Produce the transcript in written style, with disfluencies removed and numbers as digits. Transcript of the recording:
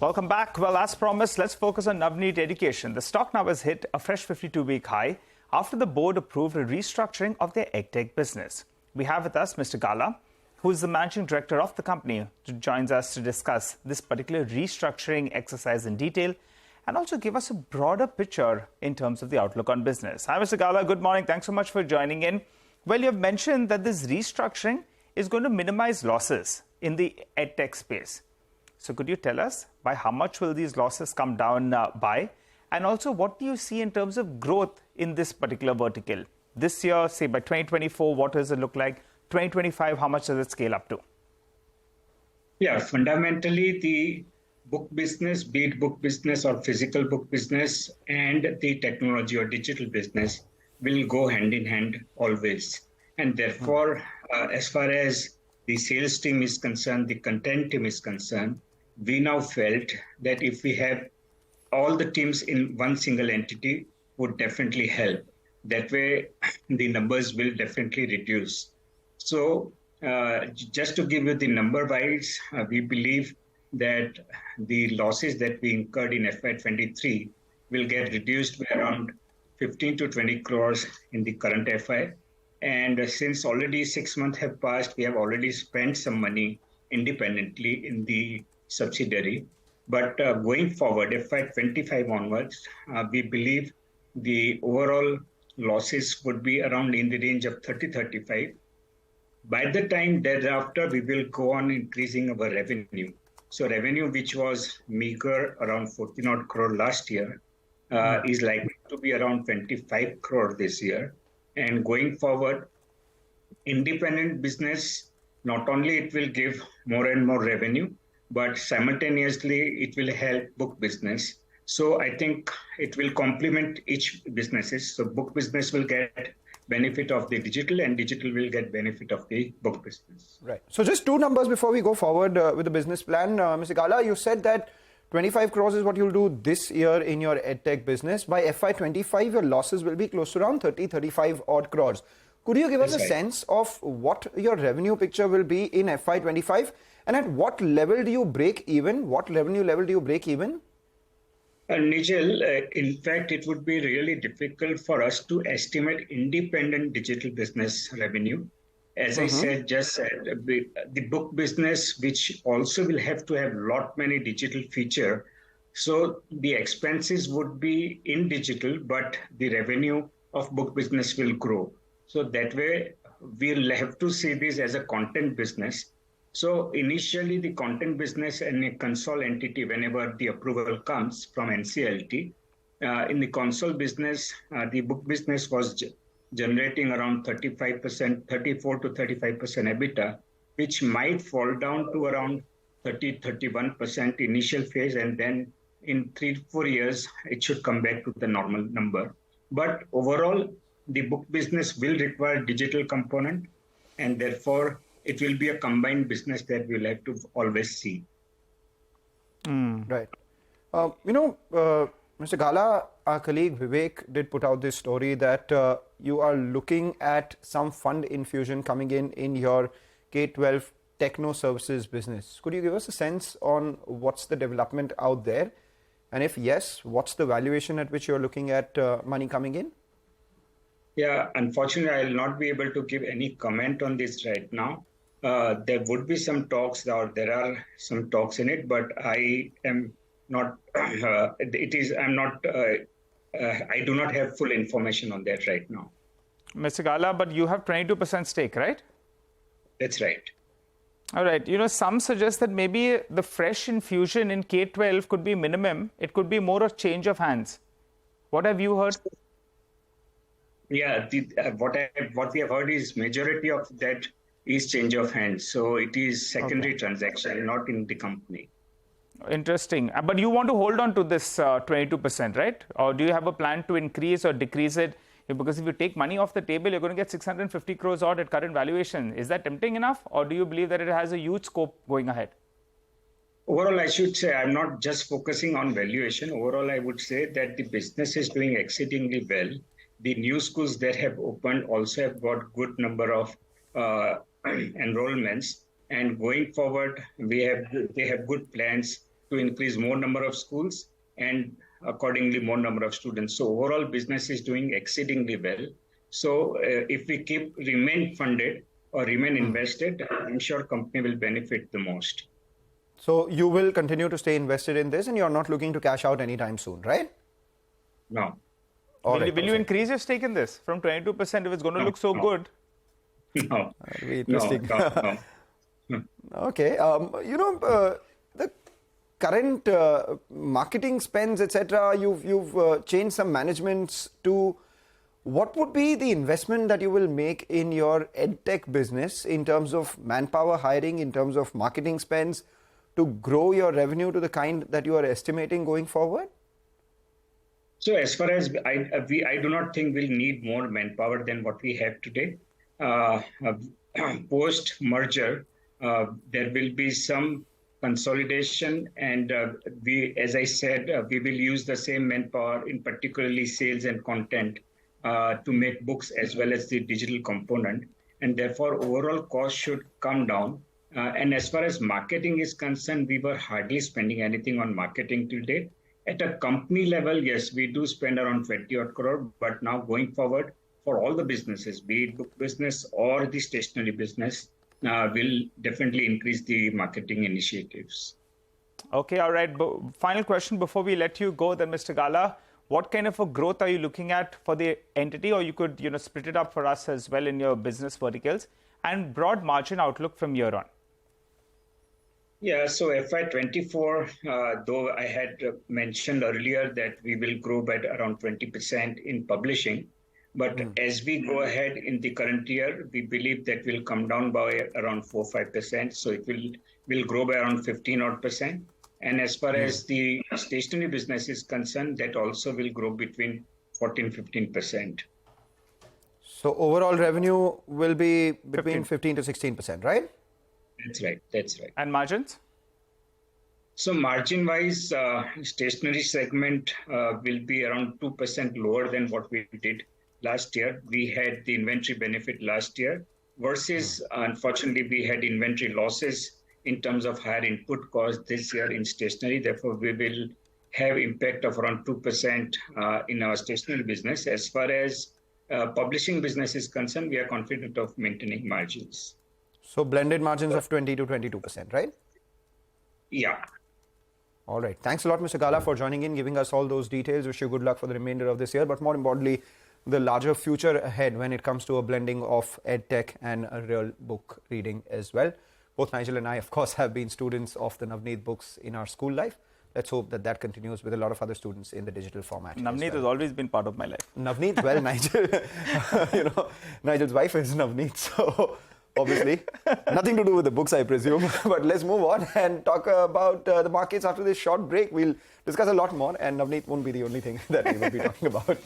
Welcome back. Well, as promised, let's focus on Navneet Education. The stock now has hit a fresh 52-week high after the board approved a restructuring of their EdTech business. We have with us Mr. Gala, who is the managing director of the company, who joins us to discuss this particular restructuring exercise in detail and also give us a broader picture in terms of the outlook on business. Hi, Mr. Gala. Good morning. Thanks so much for joining in. Well, you have mentioned that this restructuring is going to minimize losses in the EdTech space. So could you tell us by how much will these losses come down by? And also, what do you see in terms of growth in this particular vertical? This year, say by 2024, what does it look like? 2025, how much does it scale up to? Yeah, fundamentally, the book business, be it book business or physical book business, and the technology or digital business will go hand in hand always. And therefore, as far as the sales team is concerned, the content team is concerned, we now felt that if we have all the teams in one single entity would definitely help. That way, the numbers will definitely reduce. So just to give you the number-wise, we believe that the losses that we incurred in FY23 will get reduced by around 15 to 20 crores in the current FY. And since already 6 months have passed, we have already spent some money independently in the subsidiary. But going forward, FY25 onwards, we believe the overall losses would be around in the range of 30-35. By the time thereafter, we will go on increasing our revenue. So revenue, which was meager around 14 crore last year, is likely to be around 25 crore this year. And going forward, independent business, not only it will give more and more revenue, but simultaneously it will help book business. So I think it will complement each businesses. So book business will get benefit of the digital and digital will get benefit of the book business. Right. So just two numbers before we go forward with the business plan. Mr. Gala, you said that 25 crores is what you'll do this year in your EdTech business. By FY25, your losses will be close to around 30-35 odd crores. Could you give us a sense of what your revenue picture will be in FY25? And at what level do you break even? What revenue level do you break even? Nigel, in fact, it would be really difficult for us to estimate independent digital business revenue. As I said, the book business, which also will have to have lot many digital feature. So the expenses would be in digital, but the revenue of book business will grow. So that way, we'll have to see this as a content business. So initially, the content business and a console entity, whenever the approval comes from NCLT, in the console business, the book business was generating around 34 to 35% EBITDA, which might fall down to around 30-31% initial phase, and then in 3-4 years, it should come back to the normal number. But overall, the book business will require digital component, and therefore, it will be a combined business that we'll have to always see. Right. Mr. Gala, our colleague Vivek did put out this story that you are looking at some fund infusion coming in your K12 techno services business. Could you give us a sense on what's the development out there? And if yes, what's the valuation at which you're looking at money coming in? Yeah, unfortunately, I'll not be able to give any comment on this right now. There would be some talks, or there are some talks in it, but I am not, I do not have full information on that right now. Mr. Gala, but you have 22% stake, right? That's right. All right. Some suggest that maybe the fresh infusion in K12 could be minimum. It could be more a change of hands. What have you heard? Yeah, what we have heard is majority of that is change of hands. So it is secondary transaction, not in the company. Interesting. But you want to hold on to this 22%, right? Or do you have a plan to increase or decrease it? Because if you take money off the table, you're going to get 650 crores odd at current valuation. Is that tempting enough? Or do you believe that it has a huge scope going ahead? Overall, I should say I'm not just focusing on valuation. Overall, I would say that the business is doing exceedingly well. The new schools that have opened also have got good number of enrollments. And going forward, they have good plans to increase more number of schools and accordingly more number of students. So overall business is doing exceedingly well. So if we remain funded or remain invested, I'm sure company will benefit the most. So you will continue to stay invested in this and you're not looking to cash out anytime soon, right? No. Will you increase your stake in this from 22% if it's going to look so good? No. That'll be interesting. No. Okay. The current marketing spends, etc., you've changed some managements to. What would be the investment that you will make in your edtech business in terms of manpower hiring, in terms of marketing spends to grow your revenue to the kind that you are estimating going forward? So as far as I do not think we'll need more manpower than what we have today. Post merger, there will be some consolidation, and as I said, we will use the same manpower in particularly sales and content to make books as well as the digital component, and therefore overall cost should come down. And as far as marketing is concerned, we were hardly spending anything on marketing till date. At a company level, yes, we do spend around 20 odd crore, but now going forward, for all the businesses, be it book business or the stationery business, will definitely increase the marketing initiatives. Okay, all right. Final question before we let you go then, Mr. Gala. What kind of a growth are you looking at for the entity, or you could split it up for us as well in your business verticals, and broad margin outlook from here on? Yeah, so FY24, though I had mentioned earlier that we will grow by around 20% in publishing, but as we go ahead in the current year, we believe that will come down by around 4-5%. So it will grow by around 15 odd percent. And as far as the stationery business is concerned, that also will grow between 14-15%. So overall revenue will be between 15 to 16%, right? That's right. That's right. And margins? So margin-wise, stationery segment will be around 2% lower than what we did last year. We had the inventory benefit last year versus, unfortunately, we had inventory losses in terms of higher input costs this year in stationery. Therefore, we will have impact of around 2% in our stationery business. As far as publishing business is concerned, we are confident of maintaining margins. So blended margins of 20 to 22%, right? Yeah. All right. Thanks a lot, Mr. Gala, for joining in, giving us all those details. Wish you good luck for the remainder of this year, but more importantly, the larger future ahead when it comes to a blending of edtech and a real book reading as well. Both Nigel and I, of course, have been students of the Navneet books in our school life. Let's hope that that continues with a lot of other students in the digital format. Navneet has always been part of my life. Navneet, well, Nigel, Nigel's wife is Navneet, so obviously nothing to do with the books, I presume. But let's move on and talk about the markets after this short break. We'll discuss a lot more, and Navneet won't be the only thing that we will be talking about.